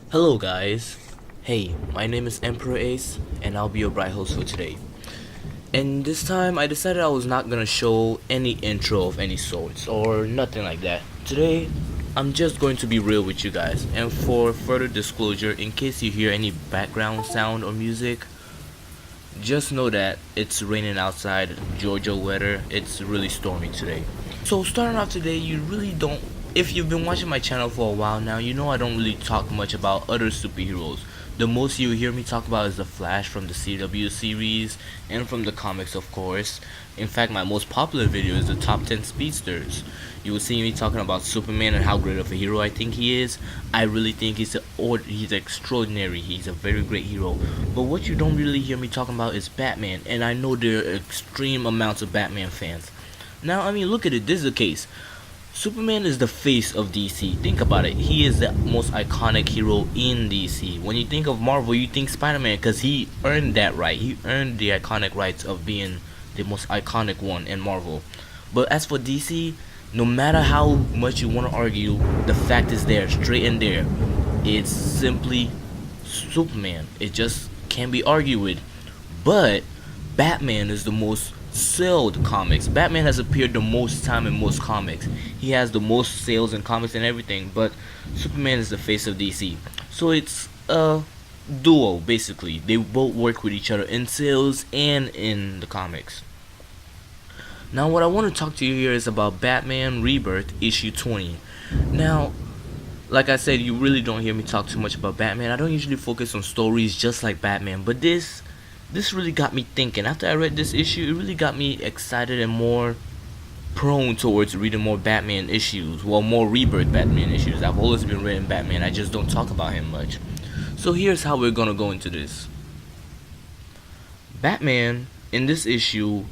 Hello guys, hey, my name is Emperor Ace and I'll be your bright host for today. And this time I decided I was not gonna show any intro of any sorts or nothing like that. Today I'm just going to be real with you guys, and for further disclosure, in case you hear any background sound or music, just know that it's raining outside, Georgia weather, it's really stormy today. So starting off today, you really don't, if you've been watching my channel for a while now, you know I don't really talk much about other superheroes. The most you hear me talk about is the Flash from the CW series and from the comics, of course. In fact, my most popular video is the top 10 speedsters. You will see me talking about Superman and how great of a hero I think he is. I really think he's extraordinary. He's a very great hero. But what you don't really hear me talking about is Batman, and I know there are extreme amounts of Batman fans. Now, I mean, look at it. This is the case. Superman is the face of DC. Think about it. He is the most iconic hero in DC. When you think of Marvel, you think Spider-Man because he earned that right. He earned the iconic rights of being the most iconic one in Marvel. But as for DC, no matter how much you want to argue, the fact is there, straight in there. It's simply Superman. It just can't be argued with. But Batman is the most sold comics. Batman has appeared the most time in most comics. He has the most sales in comics and everything, but Superman is the face of DC. So it's a duo, basically. They both work with each other in sales and in the comics. Now what I want to talk to you here is about Batman Rebirth issue 20. Now, like I said, you really don't hear me talk too much about Batman. I don't usually focus on stories just like Batman, but this really got me thinking. After I read this issue, it really got me excited and more prone towards reading more Batman issues. Well, more Rebirth Batman issues. I've always been reading Batman, I just don't talk about him much. So here's how we're gonna go into this. Batman, in this issue,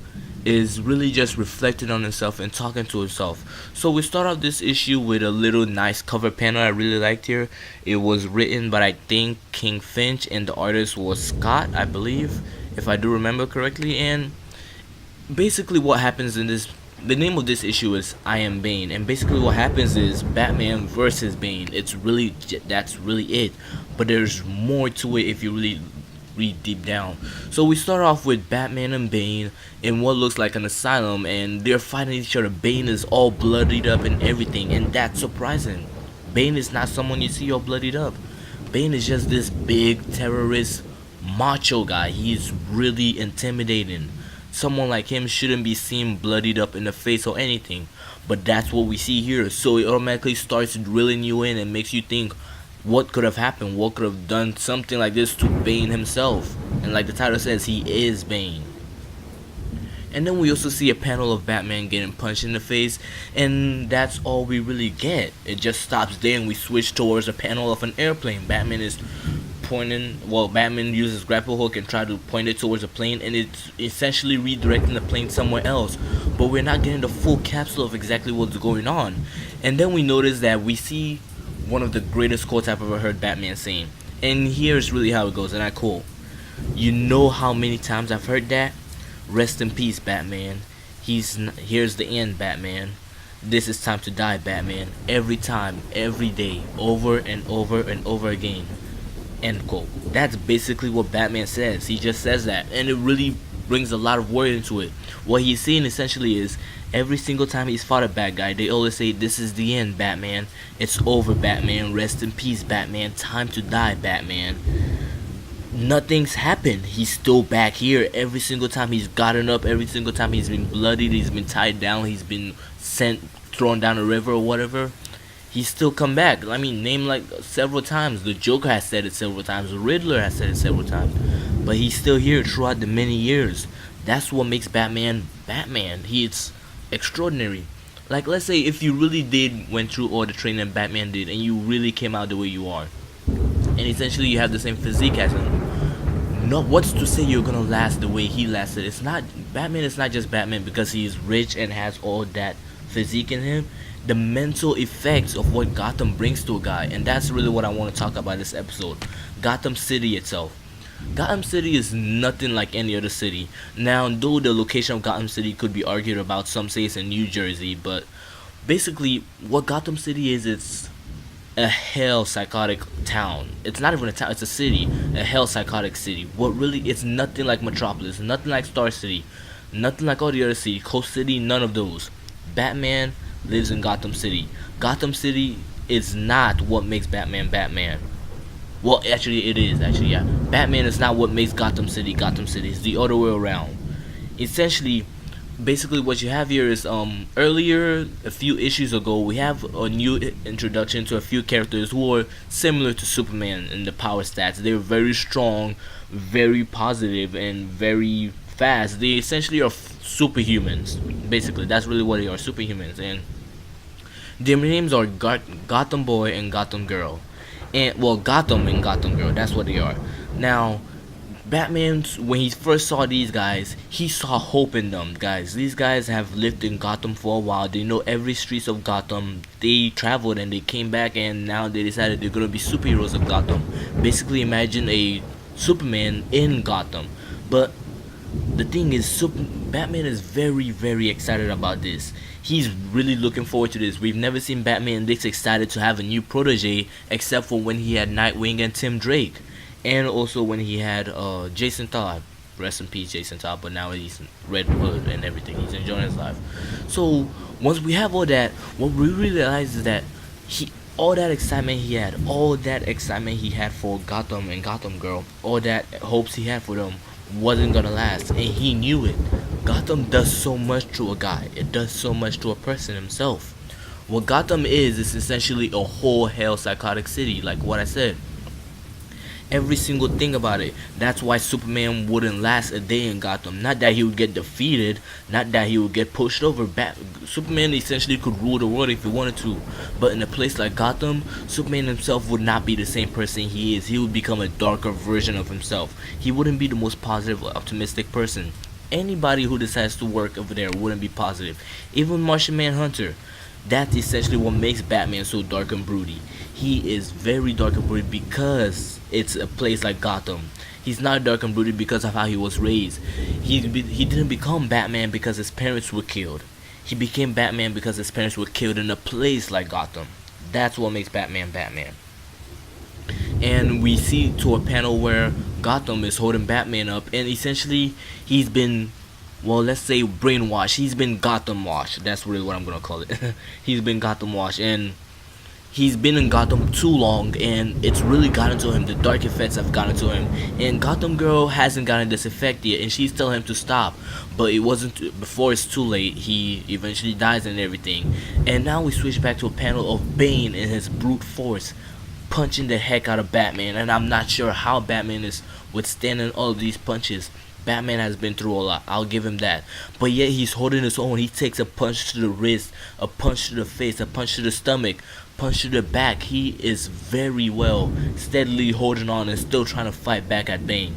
is really just reflecting on himself and talking to himself. So we start off this issue with a little nice cover panel I really liked here. It was written by, I think, King Finch, and the artist was Scott, I believe, if I do remember correctly. And basically what happens in this, the name of this issue is I Am Bane, and basically what happens is Batman versus Bane. It's really, that's really it, but there's more to it if you really read deep down. So we start off with Batman and Bane in what looks like an asylum, and they're fighting each other. Bane is all bloodied up and everything, and that's surprising. Bane is not someone you see all bloodied up. Bane is just this big terrorist macho guy. He's really intimidating. Someone like him shouldn't be seen bloodied up in the face or anything, but that's what we see here. So it automatically starts drilling you in and makes you think, what could have happened? What could have done something like this to Bane himself? And like the title says, he is Bane. And then we also see a panel of Batman getting punched in the face, and that's all we really get. It just stops there and we switch towards a panel of an airplane. Batman is pointing, well, Batman uses grapple hook and try to point it towards a plane, and it's essentially redirecting the plane somewhere else. But we're not getting the full capsule of exactly what's going on. And then we notice that we see one of the greatest quotes I've ever heard Batman saying. And here's really how it goes, and I quote, "You know how many times I've heard that? Rest in peace, Batman. Here's the end, Batman. This is time to die, Batman. Every time, every day, over and over and over again." End quote. That's basically what Batman says. He just says that, and it really brings a lot of word into it. What he's saying essentially is, every single time he's fought a bad guy, they always say, "This is the end, Batman. It's over, Batman. Rest in peace, Batman. Time to die, Batman." Nothing's happened. He's still back here. Every single time he's gotten up, every single time he's been bloodied, he's been tied down, he's been thrown down a river or whatever, he's still come back. I mean, named like several times. The Joker has said it several times. The Riddler has said it several times. But he's still here throughout the many years. That's what makes Batman Batman. He's extraordinary. Like, let's say if you really went through all the training Batman did, and you really came out the way you are, and essentially you have the same physique as him, what's to say you're gonna last the way he lasted? It's not, Batman is not just Batman because he's rich and has all that physique in him. The mental effects of what Gotham brings to a guy, and that's really what I want to talk about this episode. Gotham City itself. Gotham City is nothing like any other city. Now, though the location of Gotham City could be argued about, some say it's in New Jersey, but basically what Gotham City is, it's a hell psychotic town. It's not even a town, it's a city. A hell psychotic city. What really, it's nothing like Metropolis, nothing like Star City, nothing like all the other cities. Coast City, none of those. Batman lives in Gotham City. Gotham City is not what makes Batman Batman. Well, actually it is, actually, yeah. Batman is not what makes Gotham City Gotham City. It's the other way around. Essentially, basically what you have here is earlier, a few issues ago, we have a new introduction to a few characters who are similar to Superman in the power stats. They're very strong, very positive, and very fast. They essentially are superhumans. Basically, that's really what they are, superhumans. And their names are Gotham Boy and Gotham Girl. And well, Gotham and Gotham Girl, that's what they are. Now, Batman, when he first saw these guys, he saw hope in them, guys. These guys have lived in Gotham for a while. They know every streets of Gotham. They traveled and they came back, and now they decided they're gonna be superheroes of Gotham. Basically, imagine a Superman in Gotham. But the thing is, Batman is very, very excited about this. He's really looking forward to this. We've never seen Batman this excited to have a new protege, except for when he had Nightwing and Tim Drake. And also when he had Jason Todd. Rest in peace, Jason Todd. But now he's Red Hood and everything. He's enjoying his life. So once we have all that, what we realize is that all that excitement he had for Gotham and Gotham Girl, all that hopes he had for them, wasn't gonna last, and he knew it. Gotham does so much to a guy. It does so much to a person himself. What Gotham is essentially a whole hell psychotic city, like what I said. Every single thing about it. That's why Superman wouldn't last a day in Gotham. Not that he would get defeated, not that he would get pushed over. Superman essentially could rule the world if he wanted to, but in a place like Gotham, Superman himself would not be the same person he is. He would become a darker version of himself. He wouldn't be the most positive or optimistic person. Anybody who decides to work over there wouldn't be positive. Even Martian Manhunter. That's essentially what makes Batman so dark and broody. He is very dark and broody because it's a place like Gotham. He's not dark and broody because of how he was raised. He didn't become Batman because his parents were killed. He became Batman because his parents were killed in a place like Gotham. That's what makes Batman Batman. And we see to a panel where Gotham is holding Batman up, and essentially he's been, well, let's say brainwashed. He's been Gotham washed. That's really what I'm gonna call it. He's been Gotham washed, and he's been in Gotham too long, and it's really gotten to him. The dark effects have gotten to him, and Gotham Girl hasn't gotten this effect yet, and she's telling him to stop. But it wasn't before it's too late. He eventually dies and everything. And now we switch back to a panel of Bane and his brute force punching the heck out of Batman, and I'm not sure how Batman is withstanding all of these punches. Batman has been through a lot, I'll give him that. But yet he's holding his own. He takes a punch to the wrist, a punch to the face, a punch to the stomach, punch to the back. He is very well steadily holding on and still trying to fight back at Bane.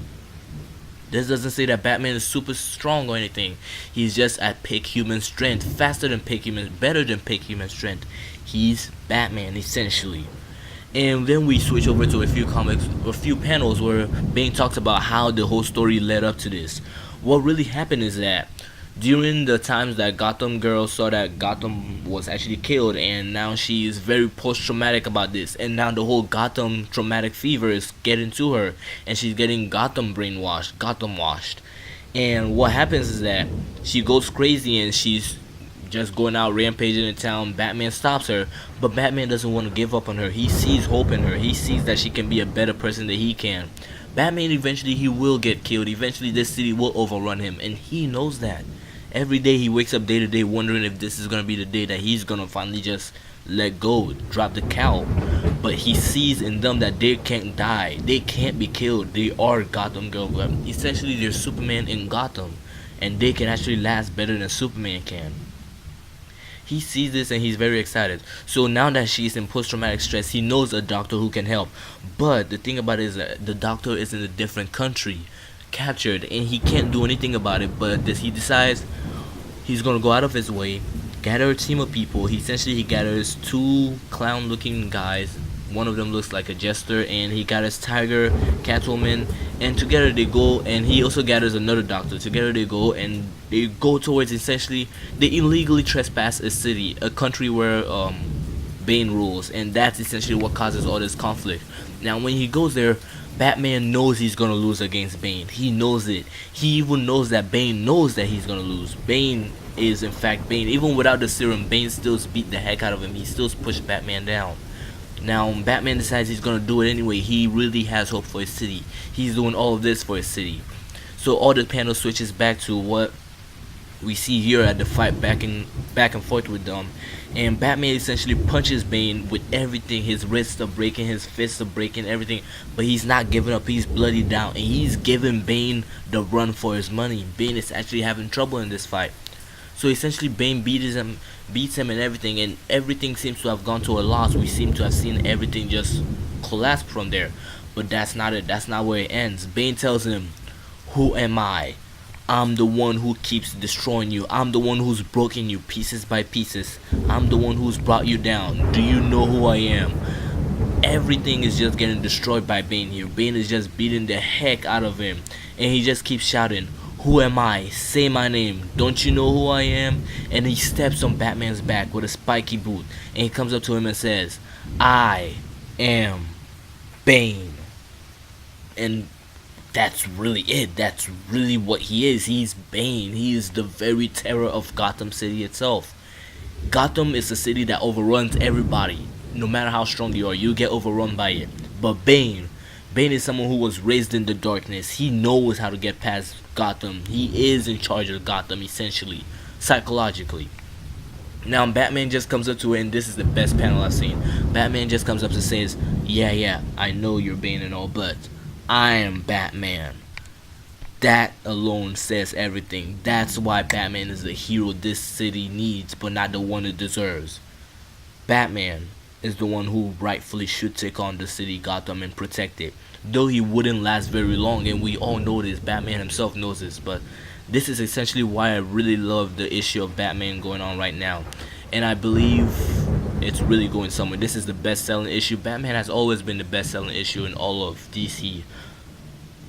This doesn't say that Batman is super strong or anything. He's just at peak human strength, faster than peak human, better than peak human strength. He's Batman essentially. And then we switch over to a few panels where Bane talks about how the whole story led up to this. What really happened is that during the times that Gotham Girl saw that Gotham was actually killed, and now she is very post-traumatic about this, and now the whole Gotham traumatic fever is getting to her, and she's getting Gotham brainwashed, Gotham washed. And what happens is that she goes crazy and she's just going out rampaging in town. Batman stops her, but Batman doesn't want to give up on her. He sees hope in her. He sees that she can be a better person than he can. Batman, eventually he will get killed. Eventually this city will overrun him, and he knows that. Every day he wakes up day to day wondering if this is going to be the day that he's going to finally just let go, drop the cow. But he sees in them that they can't die. They can't be killed. They are Gotham Girl. Essentially they're Superman in Gotham, and they can actually last better than Superman can. He sees this and he's very excited. So now that she's in post-traumatic stress, he knows a doctor who can help. But the thing about it is that the doctor is in a different country, captured, and he can't do anything about it. But he decides he's gonna go out of his way, gather a team of people. He gathers two clown-looking guys. One of them looks like a jester, and he gathers Tiger, Catwoman, and together they go, and he also gathers another doctor. Together they go, and they go towards, essentially, they illegally trespass a city, a country where Bane rules, and that's essentially what causes all this conflict. Now when he goes there, Batman knows he's gonna lose against Bane. He knows it. He even knows that Bane knows that he's gonna lose. Bane is in fact Bane. Even without the serum, Bane still beat the heck out of him. He still pushed Batman down. Now Batman decides he's gonna do it anyway. He really has hope for his city. He's doing all of this for his city. So all the panel switches back to what we see here at the fight back and forth with them, and Batman essentially punches Bane with everything. His wrists are breaking, his fists are breaking, everything, but he's not giving up. He's bloody down, and he's giving Bane the run for his money. Bane is actually having trouble in this fight. So essentially Bane beats him and everything seems to have gone to a loss. We seem to have seen everything just collapse from there, but that's not it. That's not where it ends. Bane tells him, "Who am I? I'm the one who keeps destroying you. I'm the one who's broken you pieces by pieces. I'm the one who's brought you down. Do you know who I am?" Everything is just getting destroyed by Bane here. Bane is just beating the heck out of him, and he just keeps shouting, "Who am I? Say my name. Don't you know who I am?" And he steps on Batman's back with a spiky boot, and he comes up to him and says, "I am Bane." And that's really it. That's really what he is. He's Bane. He is the very terror of Gotham City itself. Gotham is a city that overruns everybody. No matter how strong you are, you get overrun by it. But Bane is someone who was raised in the darkness. He knows how to get past Gotham. He is in charge of Gotham, essentially, psychologically. Now Batman just comes up to it, and this is the best panel I've seen. Batman just comes up and says, yeah, I know you're Bane and all, but I am Batman." That alone says everything. That's why Batman is the hero this city needs, but not the one it deserves. Batman is the one who rightfully should take on the city Gotham and protect it. Though he wouldn't last very long, and we all know this. Batman himself knows this, but this is essentially why I really love the issue of Batman going on right now. And I believe it's really going somewhere. This is the best-selling issue. Batman has always been the best-selling issue in all of DC.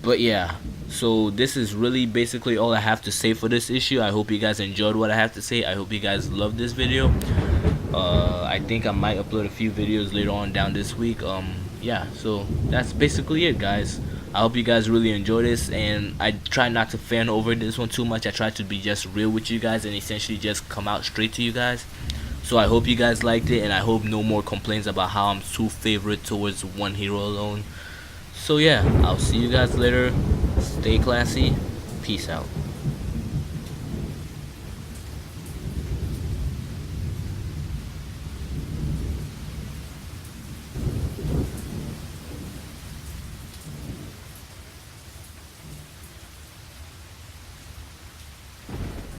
But yeah, so this is really basically all I have to say for this issue. I hope you guys enjoyed what I have to say. I hope you guys loved this video. I think I might upload a few videos later on down this week. Yeah, so that's basically it, guys. I hope you guys really enjoy this, and I try not to fan over this one too much. I try to be just real with you guys and essentially just come out straight to you guys. So I hope you guys liked it, and I hope no more complaints about how I'm too favorite towards one hero alone. So yeah, I'll see you guys later. Stay classy. Peace out.